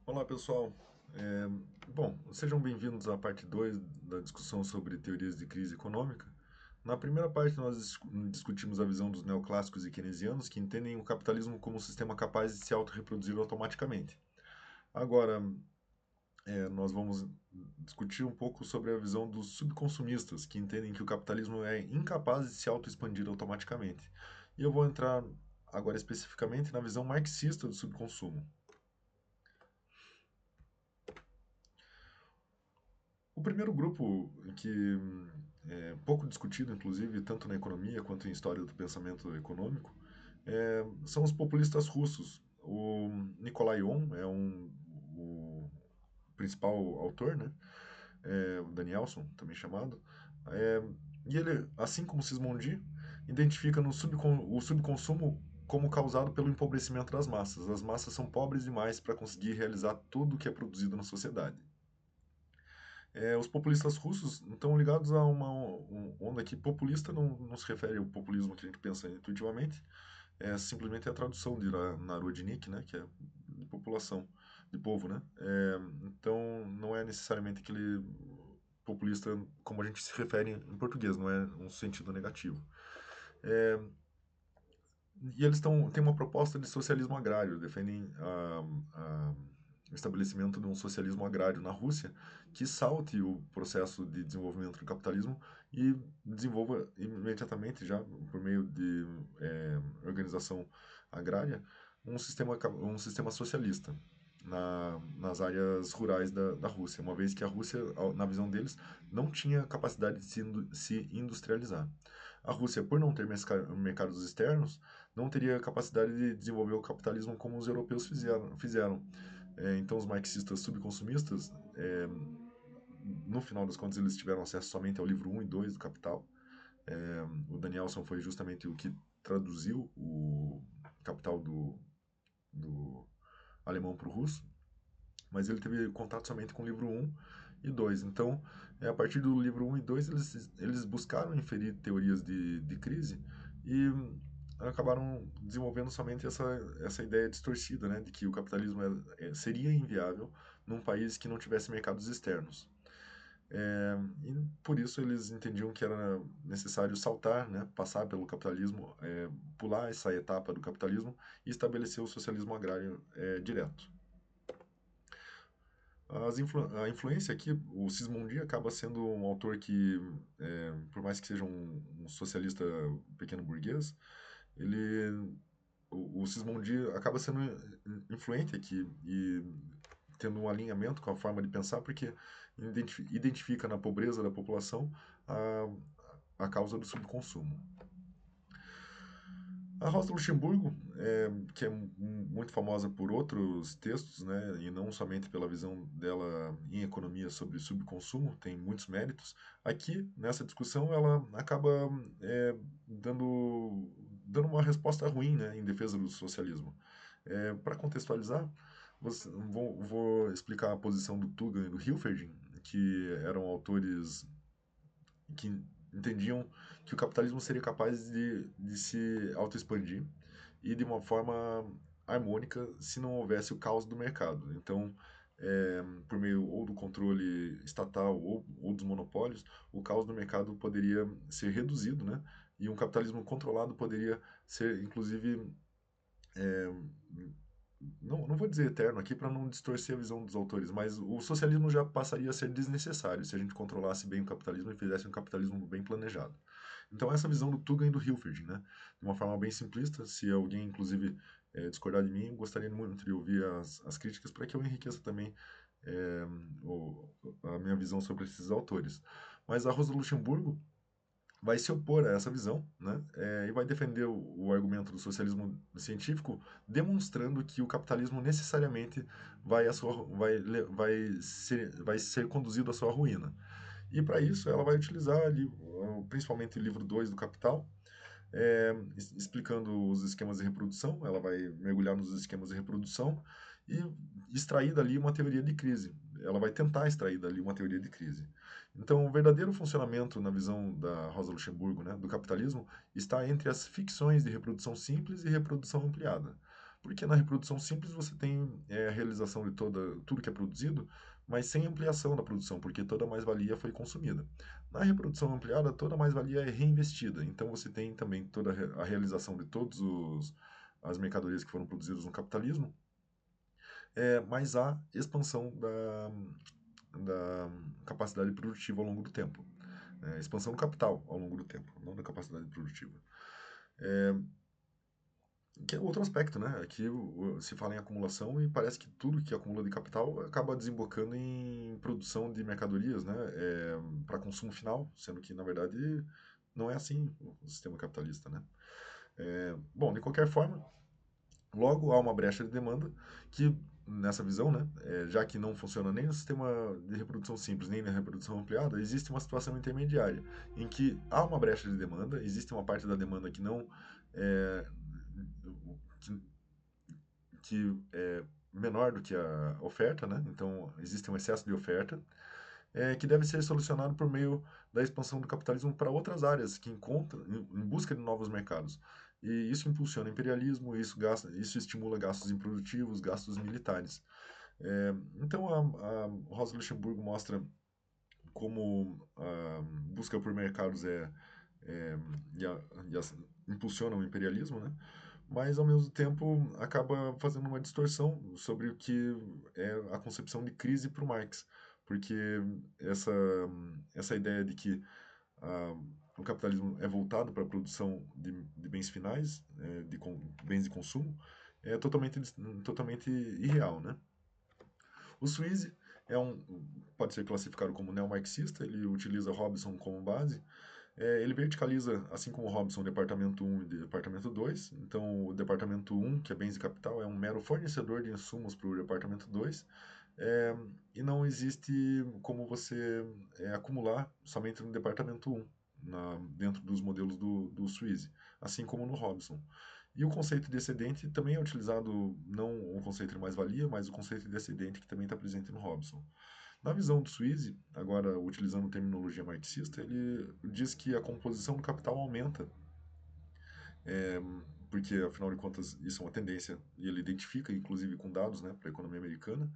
Olá, pessoal. É, Bom, sejam bem-vindos à parte 2 da discussão sobre teorias de crise econômica. Na primeira parte, nós discutimos a visão dos neoclássicos e keynesianos, que entendem o capitalismo como um sistema capaz de se autorreproduzir automaticamente. Agora, nós vamos discutir um pouco sobre a visão dos subconsumistas, que entendem que o capitalismo é incapaz de se autoexpandir automaticamente. E eu vou entrar agora especificamente na visão marxista do subconsumo. O primeiro grupo, que é pouco discutido, inclusive, tanto na economia quanto em história do pensamento econômico, são os populistas russos. O Nikolai Yon é o principal autor, né? O Danielson, também chamado. É, e ele, assim como Sismondi, identifica o subconsumo como causado pelo empobrecimento das massas. As massas são pobres demais para conseguir realizar tudo o que é produzido na sociedade. Os populistas russos estão ligados a uma onda que populista não se refere ao populismo que a gente pensa intuitivamente, é simplesmente a tradução de Narodnik, né, que é de população, de povo, né? Então não é necessariamente aquele populista como a gente se refere em português, não é um sentido negativo. É, e eles têm uma proposta de socialismo agrário, defendem o estabelecimento de um socialismo agrário na Rússia que salte o processo de desenvolvimento do capitalismo e desenvolva imediatamente, já por meio de organização agrária, um sistema socialista nas áreas rurais da Rússia, uma vez que a Rússia, na visão deles, não tinha capacidade de se industrializar. A Rússia, por não ter mercados externos, não teria capacidade de desenvolver o capitalismo como os europeus fizeram. Então, os marxistas subconsumistas, no final das contas, eles tiveram acesso somente ao livro 1 e 2 do Capital. O Danielson foi justamente o que traduziu o Capital do alemão para o russo, mas ele teve contato somente com o livro 1 e 2. Então, a partir do livro 1 e 2, eles buscaram inferir teorias de crise e acabaram desenvolvendo somente essa ideia distorcida, né, de que o capitalismo seria inviável num país que não tivesse mercados externos. E por isso eles entendiam que era necessário saltar, né, passar pelo capitalismo, pular essa etapa do capitalismo e estabelecer o socialismo agrário direto. A influência aqui, o Sismondi acaba sendo um autor que, por mais que seja um socialista pequeno burguês, ele, o Sismondi acaba sendo influente aqui e tendo um alinhamento com a forma de pensar, porque identifica na pobreza da população a causa do subconsumo. A Rosa Luxemburgo, que é muito famosa por outros textos, né, e não somente pela visão dela em economia sobre subconsumo, tem muitos méritos. Aqui, nessa discussão, ela acaba dando uma resposta ruim, né, em defesa do socialismo. Para contextualizar, vou explicar a posição do Tugan e do Hilferding, que eram autores que entendiam que o capitalismo seria capaz de se autoexpandir e de uma forma harmônica se não houvesse o caos do mercado. Então, por meio ou do controle estatal ou dos monopólios, o caos do mercado poderia ser reduzido, né? E um capitalismo controlado poderia ser, inclusive, é, não vou dizer eterno aqui para não distorcer a visão dos autores, mas o socialismo já passaria a ser desnecessário se a gente controlasse bem o capitalismo e fizesse um capitalismo bem planejado. Então essa visão do Tugan e do Hilferd, né? De uma forma bem simplista, se alguém inclusive discordar de mim, gostaria muito de ouvir as críticas para que eu enriqueça também é, a minha visão sobre esses autores. Mas a Rosa Luxemburgo vai se opor a essa visão, né? E vai defender o argumento do socialismo científico, demonstrando que o capitalismo necessariamente vai ser conduzido à sua ruína. E para isso ela vai utilizar ali, principalmente o livro 2 do Capital, explicando os esquemas de reprodução, ela vai mergulhar nos esquemas de reprodução e extrair dali uma teoria de crise. Ela vai tentar extrair dali uma teoria de crise. Então, o verdadeiro funcionamento, na visão da Rosa Luxemburgo, né, do capitalismo, está entre as ficções de reprodução simples e reprodução ampliada. Porque na reprodução simples você tem a realização de tudo que é produzido, mas sem ampliação da produção, porque toda a mais-valia foi consumida. Na reprodução ampliada, toda a mais-valia é reinvestida. Então você tem também toda a realização de todas as mercadorias que foram produzidas no capitalismo, mas há expansão da capacidade produtiva ao longo do tempo. Expansão do capital ao longo do tempo, não da capacidade produtiva. Que é outro aspecto, né? Aqui se fala em acumulação e parece que tudo que acumula de capital acaba desembocando em produção de mercadorias, né? Para consumo final, sendo que, na verdade, não é assim o sistema capitalista, né? Bom, de qualquer forma, logo há uma brecha de demanda que, nessa visão, né, já que não funciona nem no sistema de reprodução simples, nem na reprodução ampliada, existe uma situação intermediária, em que há uma brecha de demanda, existe uma parte da demanda que não é, que, que é menor do que a oferta, né? Então existe um excesso de oferta, que deve ser solucionado por meio da expansão do capitalismo para outras áreas que encontram em busca de novos mercados. E isso impulsiona o imperialismo, isso estimula gastos improdutivos, gastos militares. Então a Rosa Luxemburgo mostra como a busca por mercados é, e a, e as, impulsiona o imperialismo, né? Mas ao mesmo tempo acaba fazendo uma distorção sobre o que é a concepção de crise para o Marx, porque essa, essa ideia de que ah, o capitalismo é voltado para a produção de bens finais, bens de consumo, é totalmente irreal, né? O Swizzy pode ser classificado como neomarxista, ele utiliza Robson como base, ele verticaliza, assim como o Robson, o departamento 1 e o departamento 2. Então, o departamento 1, que é bens e capital, é um mero fornecedor de insumos para o departamento 2. E não existe como você acumular somente no departamento 1, dentro dos modelos do Sweezy, assim como no Robson. E o conceito de excedente também é utilizado, não o conceito de mais-valia, mas o conceito de excedente que também está presente no Robson. Na visão do Sweezy, agora utilizando terminologia marxista, ele diz que a composição do capital aumenta, é, porque afinal de contas isso é uma tendência, e ele identifica, inclusive com dados, né, para a economia americana,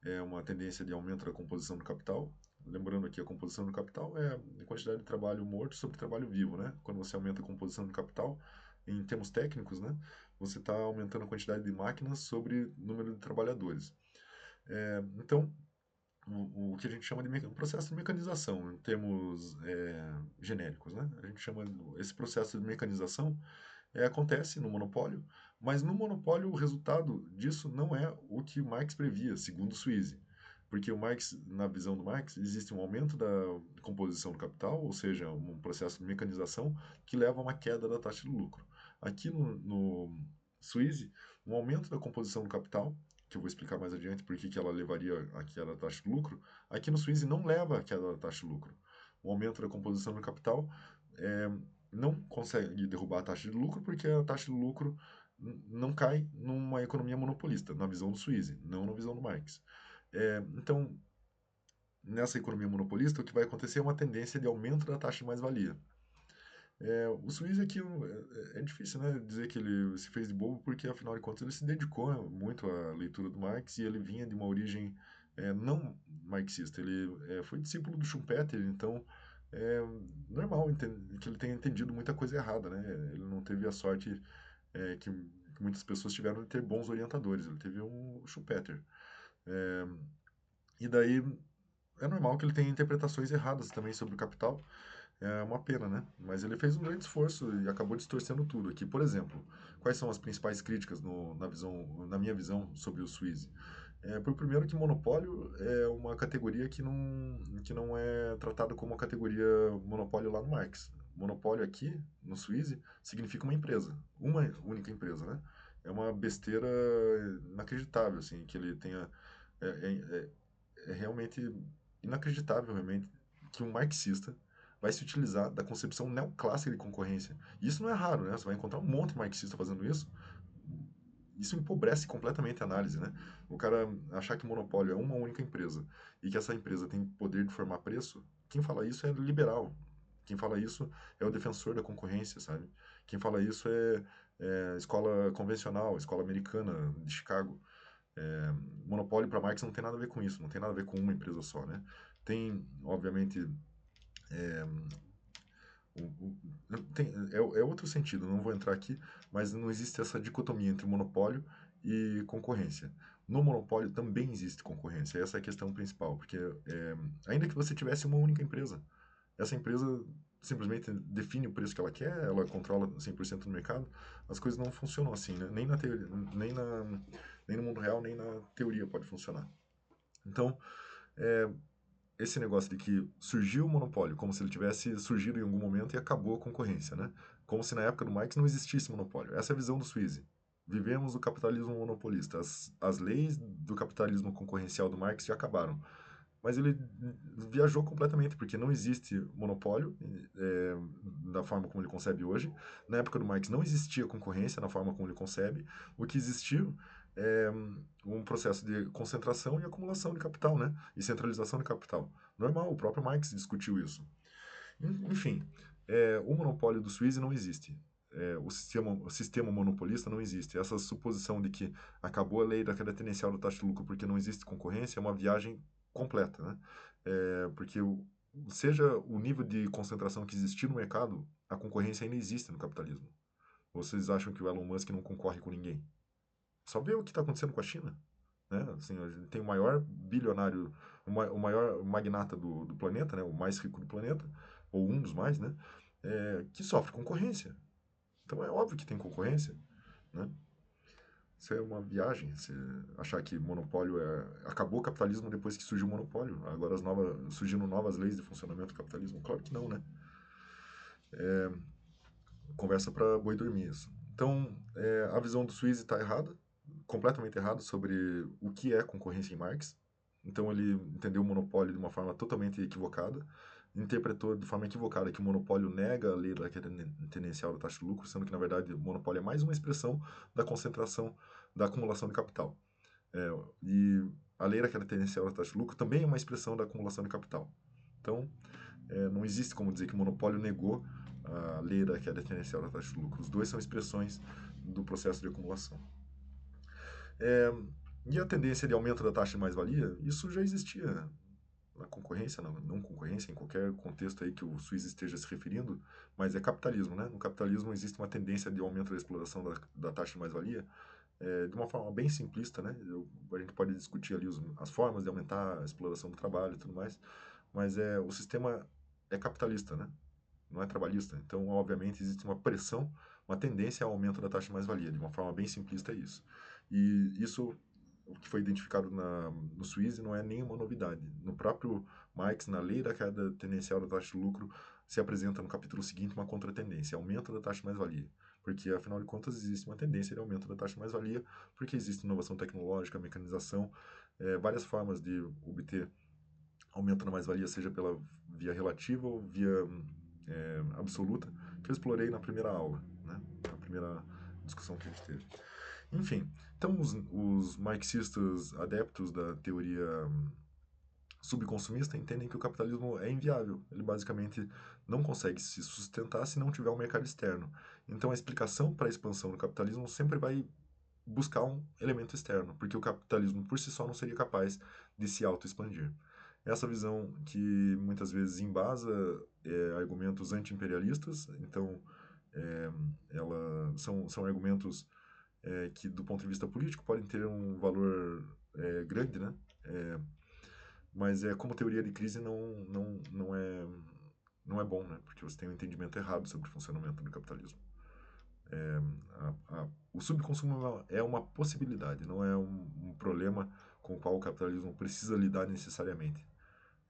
é uma tendência de aumento da composição do capital. Lembrando aqui, a composição do capital é a quantidade de trabalho morto sobre trabalho vivo, né? Quando você aumenta a composição do capital, em termos técnicos, né, você está aumentando a quantidade de máquinas sobre o número de trabalhadores. Então, o que a gente chama de processo de mecanização, em termos genéricos, né? A gente chama esse processo de mecanização acontece no monopólio, mas no monopólio o resultado disso não é o que o Marx previa, segundo o Sweezy. Porque o Marx, na visão do Marx, existe um aumento da composição do capital, ou seja, um processo de mecanização que leva a uma queda da taxa de lucro. Aqui no Sweezy, um aumento da composição do capital, que eu vou explicar mais adiante por que ela levaria à queda da taxa de lucro, aqui no Sweezy não leva à queda da taxa de lucro. O aumento da composição do capital é, não consegue derrubar a taxa de lucro porque a taxa de lucro não cai numa economia monopolista, na visão do Sweezy, não na visão do Marx. Então, nessa economia monopolista, o que vai acontecer é uma tendência de aumento da taxa de mais-valia. O Sweezy aqui é difícil, né, dizer que ele se fez de bobo, porque afinal de contas ele se dedicou muito à leitura do Marx e ele vinha de uma origem não marxista. Ele foi discípulo do Schumpeter, então é normal que ele tenha entendido muita coisa errada, né? Ele não teve a sorte que muitas pessoas tiveram de ter bons orientadores. Ele teve um Schumpeter. É, e daí é normal que ele tenha interpretações erradas também sobre o capital. É uma pena, né? Mas ele fez um grande esforço e acabou distorcendo tudo aqui. Por exemplo, quais são as principais críticas na minha visão sobre o Sweezy? Por primeiro que monopólio é uma categoria que não é tratada como uma categoria monopólio lá no Marx. Monopólio aqui, no Sweezy, significa uma única empresa, né? É uma besteira inacreditável, assim, que ele tenha... É, é, é realmente inacreditável, realmente, que um marxista vai se utilizar da concepção neoclássica de concorrência. E isso não é raro, né? Você vai encontrar um monte de marxista fazendo isso. Isso empobrece completamente a análise, né? O cara achar que monopólio é uma única empresa e que essa empresa tem poder de formar preço, quem fala isso é liberal. Quem fala isso é o defensor da concorrência, sabe? Quem fala isso escola convencional, escola americana de Chicago. É, monopólio para Marx não tem nada a ver com isso, não tem nada a ver com uma empresa só, né? Tem, obviamente, é outro sentido, não vou entrar aqui, mas não existe essa dicotomia entre monopólio e concorrência. No monopólio também existe concorrência, essa é a questão principal, porque ainda que você tivesse uma única empresa, essa empresa simplesmente define o preço que ela quer, ela controla 100% do mercado, as coisas não funcionam assim, né? Nem na teoria, nem no mundo real, nem na teoria pode funcionar. Então, esse negócio de que surgiu o monopólio, como se ele tivesse surgido em algum momento e acabou a concorrência, né? Como se na época do Marx não existisse monopólio. Essa é a visão do Swizzy. Vivemos o capitalismo monopolista. As leis do capitalismo concorrencial do Marx já acabaram. Mas ele viajou completamente, porque não existe monopólio da forma como ele concebe hoje. Na época do Marx não existia concorrência na forma como ele concebe. O que existiu é um processo de concentração e acumulação de capital, né? E centralização de capital. Normal, o próprio Marx discutiu isso. Enfim, o monopólio do Suíze não existe. O sistema monopolista não existe. Essa suposição de que acabou a lei da queda tendencial da taxa de lucro porque não existe concorrência é uma viagem completa, né? Porque seja o nível de concentração que existir no mercado, a concorrência ainda existe no capitalismo. Vocês acham que o Elon Musk não concorre com ninguém? Só vê o que está acontecendo com a China, né? Assim, a gente tem o maior bilionário, o maior magnata do planeta, né? O mais rico do planeta, ou um dos mais, né? Que sofre concorrência. Então é óbvio que tem concorrência, né? Isso é uma viagem, você achar que monopólio acabou o capitalismo depois que surgiu o monopólio. Agora surgindo novas leis de funcionamento do capitalismo. Claro que não, né? Conversa para boi dormir isso. Então, a visão do Suíze está errada, completamente errada sobre o que é concorrência em Marx. Então, ele entendeu o monopólio de uma forma totalmente equivocada, interpretou de forma equivocada que o monopólio nega a lei da queda tendencial da taxa de lucro, sendo que, na verdade, o monopólio é mais uma expressão da concentração, da acumulação de capital. E a lei da queda tendencial da taxa de lucro também é uma expressão da acumulação de capital. Então, não existe como dizer que o monopólio negou a lei da queda tendencial da taxa de lucro. Os dois são expressões do processo de acumulação. É, e a tendência de aumento da taxa de mais-valia, isso já existia na concorrência, na não concorrência, em qualquer contexto aí que o Suíça esteja se referindo, mas é capitalismo, né? No capitalismo existe uma tendência de aumento da exploração da taxa de mais-valia, de uma forma bem simplista, né? A gente pode discutir ali as formas de aumentar a exploração do trabalho e tudo mais, mas o sistema é capitalista, né? Não é trabalhista. Então, obviamente, existe uma pressão, uma tendência ao aumento da taxa de mais-valia. De uma forma bem simplista, é isso. E isso, o que foi identificado no Suíze, não é nenhuma novidade. No próprio Marx, na lei da queda tendencial da taxa de lucro, se apresenta no capítulo seguinte uma contratendência, aumento da taxa de mais-valia. Porque, afinal de contas, existe uma tendência de aumento da taxa de mais-valia, porque existe inovação tecnológica, mecanização, várias formas de obter aumento da mais-valia, seja pela via relativa ou via absoluta, que eu explorei na primeira aula, né? Na primeira discussão que a gente teve. Enfim, então os marxistas adeptos da teoria subconsumista entendem que o capitalismo é inviável. Ele basicamente não consegue se sustentar se não tiver um mercado externo. Então a explicação para a expansão do capitalismo sempre vai buscar um elemento externo, porque o capitalismo por si só não seria capaz de se auto-expandir. Essa visão que muitas vezes embasa argumentos anti-imperialistas, então são argumentos que, do ponto de vista político, podem ter um valor grande, né? Mas como teoria de crise não é bom, né? Porque você tem um entendimento errado sobre o funcionamento do capitalismo. O subconsumo é uma possibilidade, não é um problema com o qual o capitalismo precisa lidar necessariamente.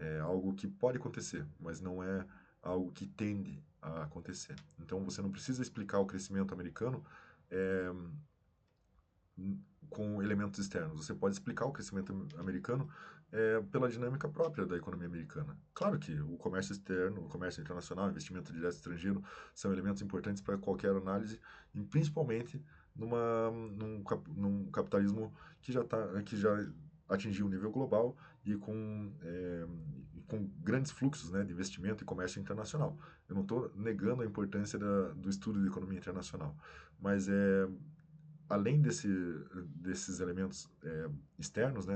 É algo que pode acontecer, mas não é algo que tende a acontecer. Então você não precisa explicar o crescimento americano é, com elementos externos. Você pode explicar o crescimento americano pela dinâmica própria da economia americana. Claro que o comércio externo, o comércio internacional, o investimento direto estrangeiro são elementos importantes para qualquer análise, e principalmente num capitalismo que já atingiu o nível global e com grandes fluxos, né, de investimento e comércio internacional. Eu não estou negando a importância do estudo de economia internacional, mas além desses elementos externos, né,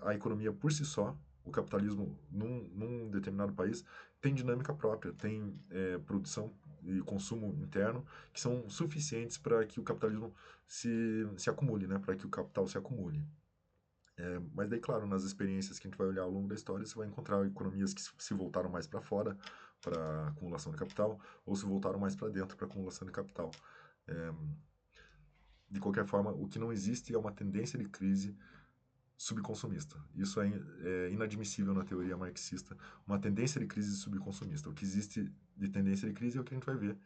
a economia por si só, o capitalismo num determinado país tem dinâmica própria, tem produção e consumo interno que são suficientes para que o capitalismo se acumule, né, para que o capital se acumule. Mas daí, claro, nas experiências que a gente vai olhar ao longo da história, você vai encontrar economias que se voltaram mais para fora, para acumulação de capital, ou se voltaram mais para dentro para acumulação de capital. É, de qualquer forma, o que não existe é uma tendência de crise subconsumista. Isso é inadmissível na teoria marxista, uma tendência de crise subconsumista. O que existe de tendência de crise é o que a gente vai ver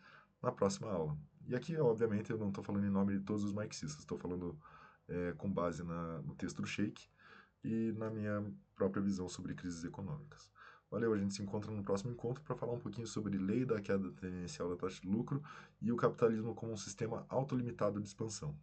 na próxima aula. E aqui, obviamente, eu não estou falando em nome de todos os marxistas, estou falando com base no texto do Sheikh e na minha própria visão sobre crises econômicas. Valeu, a gente se encontra no próximo encontro para falar um pouquinho sobre lei da queda tendencial da taxa de lucro e o capitalismo como um sistema autolimitado de expansão.